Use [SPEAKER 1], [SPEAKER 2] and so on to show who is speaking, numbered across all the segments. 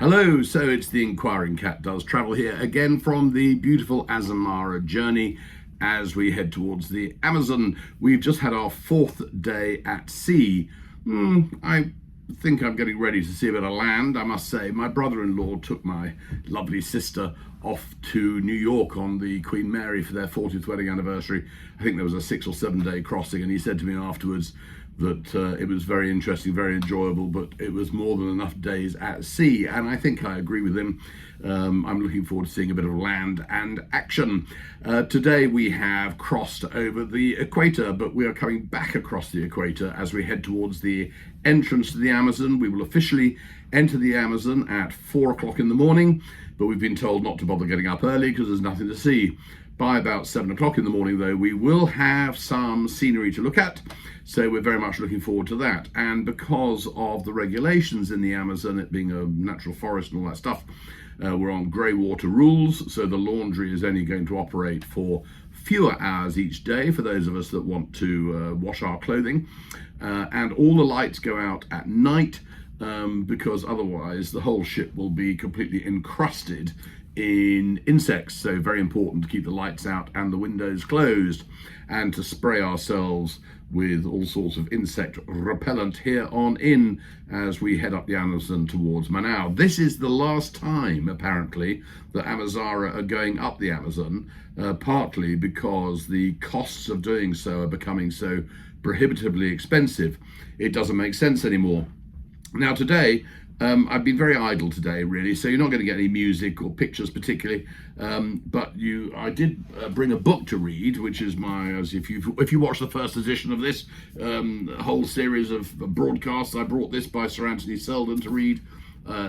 [SPEAKER 1] Hello, so it's the Inquiring Cat Does Travel here again from the beautiful Azamara Journey as we head towards the Amazon. We've just had our fourth day at sea. I think I'm getting ready to see a bit of land, I must say. My brother-in-law took my lovely sister off to New York on the Queen Mary for their 40th wedding anniversary. I think there was a 6 or 7 day crossing, and he said to me afterwards that it was very interesting, very enjoyable, but it was more than enough days at sea, and I think I agree with him. I'm looking forward to seeing a bit of land and action. Today we have crossed over the equator, but we are coming back across the equator as we head towards the entrance to the Amazon. We will officially enter the Amazon at 4 o'clock in the morning, but we've been told not to bother getting up early because there's nothing to see. By about 7 o'clock in the morning, though, we will have some scenery to look at, so we're very much looking forward to that. And because of the regulations in the Amazon, it being a natural forest and all that stuff, we're on grey water rules, so the laundry is only going to operate for fewer hours each day for those of us that want to wash our clothing. And all the lights go out at night, because otherwise the whole ship will be completely encrusted in insects. So very important to keep the lights out and the windows closed, and to spray ourselves with all sorts of insect repellent here on in as we head up the Amazon towards Manaus. This is the last time, apparently, that Amazara are going up the Amazon, partly because the costs of doing so are becoming so prohibitively expensive. It doesn't make sense anymore. Now today, I've been very idle today, really, so you're not going to get any music or pictures particularly, but I did bring a book to read, which is if you watch the first edition of this whole series of broadcasts, I brought this by Sir Anthony Selden to read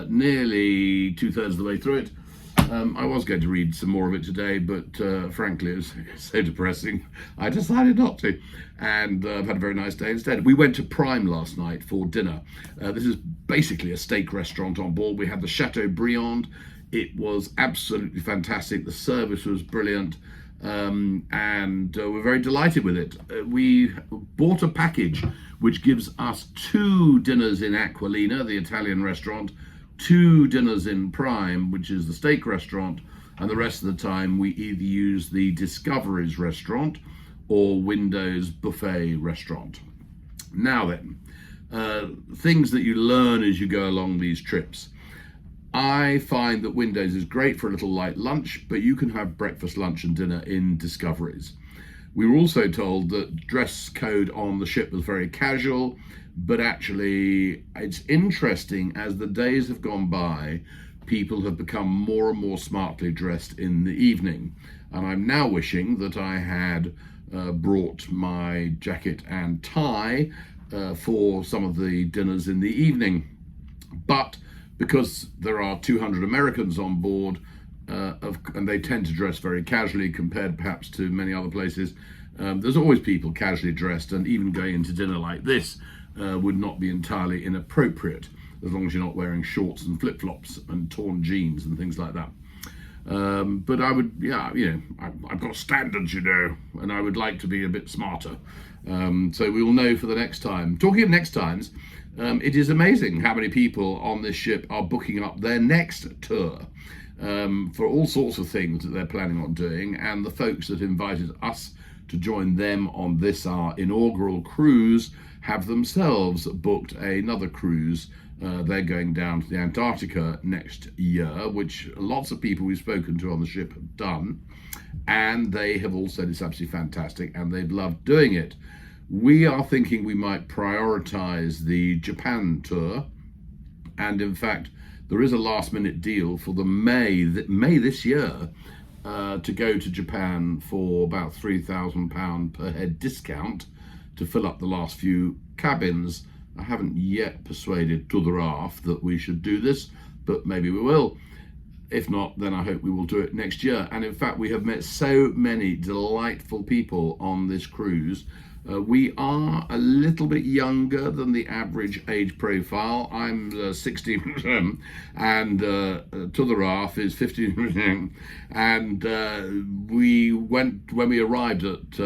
[SPEAKER 1] nearly 2/3 of the way through it. I was going to read some more of it today, but frankly, it was so depressing, I decided not to, and I've had a very nice day instead. We went to Prime last night for dinner. This is basically a steak restaurant on board. We had the Chateaubriand. It was absolutely fantastic. The service was brilliant, and we're very delighted with it. We bought a package which gives us 2 dinners in Aquilina, the Italian restaurant, 2 dinners in Prime, which is the steak restaurant, and the rest of the time we either use the Discoveries restaurant or Windows buffet restaurant. Now then, things that you learn as you go along these trips. I find that Windows is great for a little light lunch, but you can have breakfast, lunch and dinner in Discoveries. We were also told that dress code on the ship was very casual, but actually it's interesting, as the days have gone by, people have become more and more smartly dressed in the evening. And I'm now wishing that I had brought my jacket and tie for some of the dinners in the evening. But because there are 200 Americans on board, and they tend to dress very casually compared perhaps to many other places, there's always people casually dressed, and even going into dinner like this would not be entirely inappropriate, as long as you're not wearing shorts and flip-flops and torn jeans and things like that. But I would, I've got standards, and I would like to be a bit smarter. So we will know for the next time. Talking of next times, it is amazing how many people on this ship are booking up their next tour for all sorts of things that they're planning on doing, and the folks that invited us to join them on this, our inaugural cruise, have themselves booked another cruise. They're going down to the Antarctica next year, which lots of people we've spoken to on the ship have done, and they have all said it's absolutely fantastic and they've loved doing it. We are thinking we might prioritize the Japan tour, and in fact there is a last minute deal for the May this year to go to Japan for about £3,000 per head discount to fill up the last few cabins. I haven't yet persuaded Tudoraf that we should do this, but maybe we will. If not, then I hope we will do it next year. And in fact, we have met so many delightful people on this cruise. We are a little bit younger than the average age profile. I'm 16 and Tudoraf is 15. And we went, when we arrived at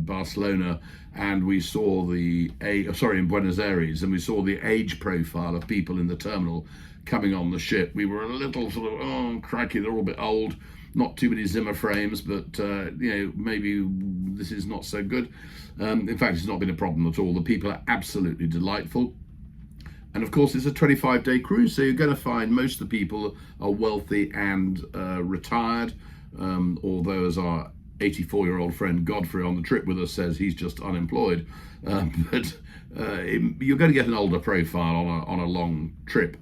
[SPEAKER 1] Barcelona, and we saw in Buenos Aires, and we saw the age profile of people in the terminal coming on the ship, we were a little sort of, oh, crikey, they're all a bit old. Not too many Zimmer frames, but maybe this is not so good. In fact, it's not been a problem at all. The people are absolutely delightful. And of course, it's a 25-day cruise, so you're going to find most of the people are wealthy and retired, although as our 84-year-old friend Godfrey on the trip with us says, he's just unemployed. But you're going to get an older profile on a long trip.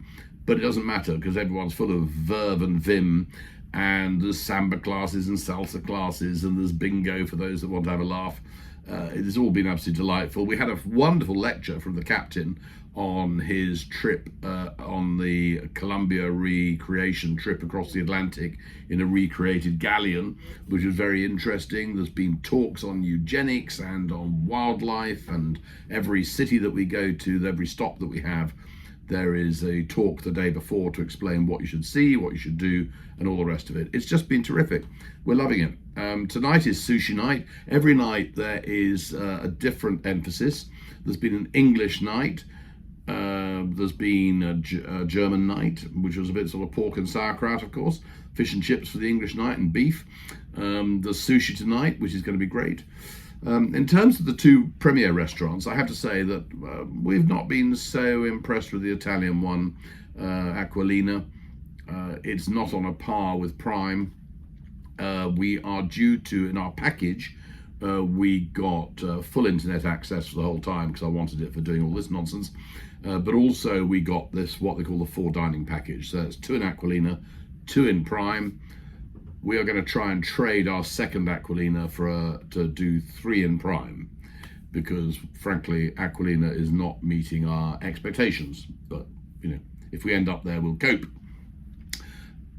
[SPEAKER 1] But it doesn't matter, because everyone's full of verve and vim, and there's samba classes and salsa classes, and there's bingo for those that want to have a laugh. It has all been absolutely delightful. We had a wonderful lecture from the captain on his trip on the Columbia recreation trip across the Atlantic in a recreated galleon, which was very interesting. There's been talks on eugenics and on wildlife, and every city that we go to, every stop that we have, there is a talk the day before to explain what you should see, what you should do, and all the rest of it. It's just been terrific. We're loving it. Tonight is sushi night. Every night there is a different emphasis. There's been an English night. There's been a German night, which was a bit sort of pork and sauerkraut, of course. Fish and chips for the English night, and beef. There's sushi tonight, which is going to be great. In terms of the two premier restaurants, I have to say that we've not been so impressed with the Italian one, Aquilina. It's not on a par with Prime. We are due to, in our package, we got full internet access for the whole time because I wanted it for doing all this nonsense. But also we got this, what they call the 4 dining package. So it's 2 in Aquilina, 2 in Prime. We are going to try and trade our second Aquilina to do 3 in Prime, because frankly Aquilina is not meeting our expectations. But if we end up there, we'll cope.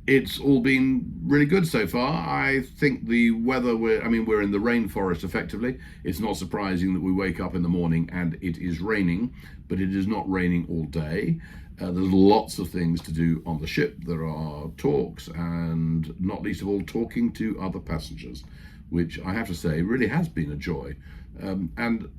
[SPEAKER 1] It's all been really good so far. I think the weather, we're in the rainforest effectively. It's not surprising that we wake up in the morning and it is raining, but it is not raining all day. There's lots of things to do on the ship. There are talks, and not least of all, talking to other passengers, which I have to say really has been a joy. And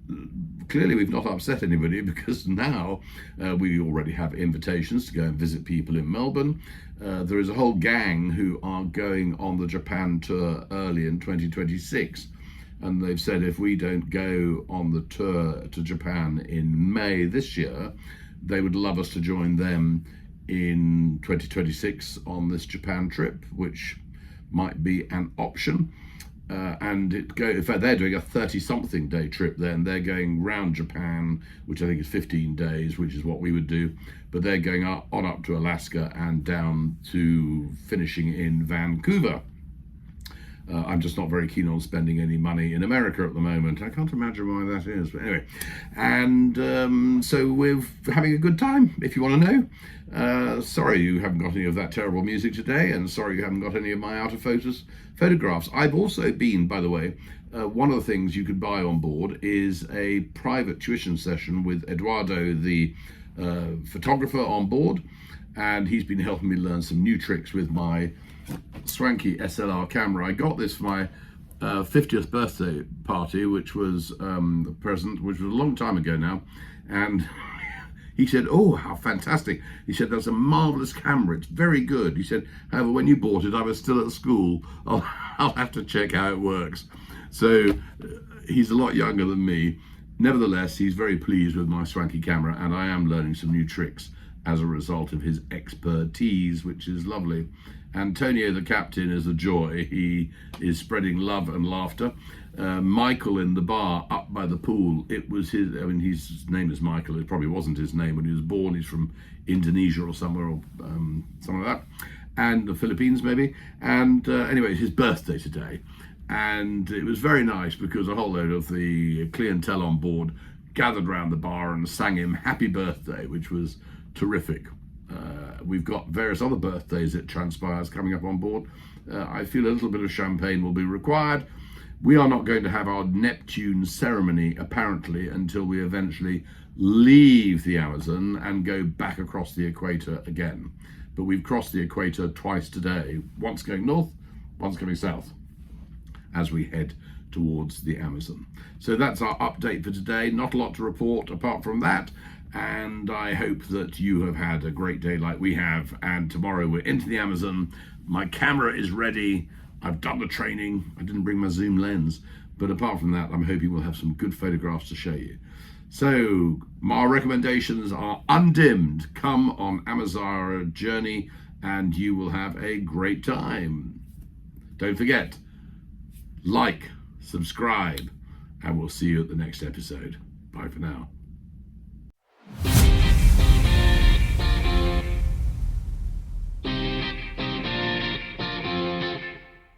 [SPEAKER 1] clearly we've not upset anybody, because now we already have invitations to go and visit people in Melbourne. There is a whole gang who are going on the Japan tour early in 2026. And they've said if we don't go on the tour to Japan in May this year, they would love us to join them in 2026 on this Japan trip, which might be an option. In fact, they're doing a 30-something day trip then. They're going round Japan, which I think is 15 days, which is what we would do. But they're going up to Alaska and down to finishing in Vancouver. I'm just not very keen on spending any money in America at the moment. I can't imagine why that is, but anyway. And so we're having a good time, if you want to know. Sorry you haven't got any of that terrible music today, and sorry you haven't got any of my out of focus photographs. I've also been, by the way, one of the things you could buy on board is a private tuition session with Eduardo, the photographer on board, and he's been helping me learn some new tricks with my swanky SLR camera. I got this for my 50th birthday party, which was the present, which was a long time ago now, and he said, "Oh, how fantastic." He said, "That's a marvelous camera, it's very good." He said, "However, when you bought it, I was still at school. I'll have to check how it works." So he's a lot younger than me. Nevertheless, he's very pleased with my swanky camera, and I am learning some new tricks as a result of his expertise, which is lovely. Antonio, the captain, is a joy. He is spreading love and laughter. Michael in the bar up by the pool, it was his, his name is Michael. It probably wasn't his name when he was born. He's from Indonesia or somewhere, or something like that, and the Philippines maybe. And anyway, it's his birthday today. And it was very nice because a whole load of the clientele on board gathered around the bar and sang him happy birthday, which was terrific. We've got various other birthdays, it transpires, coming up on board. I feel a little bit of champagne will be required. We are not going to have our Neptune ceremony, apparently, until we eventually leave the Amazon and go back across the equator again. But we've crossed the equator twice today, once going north, once coming south, as we head towards the Amazon. So that's our update for today. Not a lot to report apart from that. And I hope that you have had a great day like we have. And tomorrow we're into the Amazon. My camera is ready. I've done the training. I didn't bring my zoom lens. But apart from that, I'm hoping we'll have some good photographs to show you. So my recommendations are undimmed. Come on Azamara Journey and you will have a great time. Don't forget, like, subscribe, and we'll see you at the next episode. Bye for now.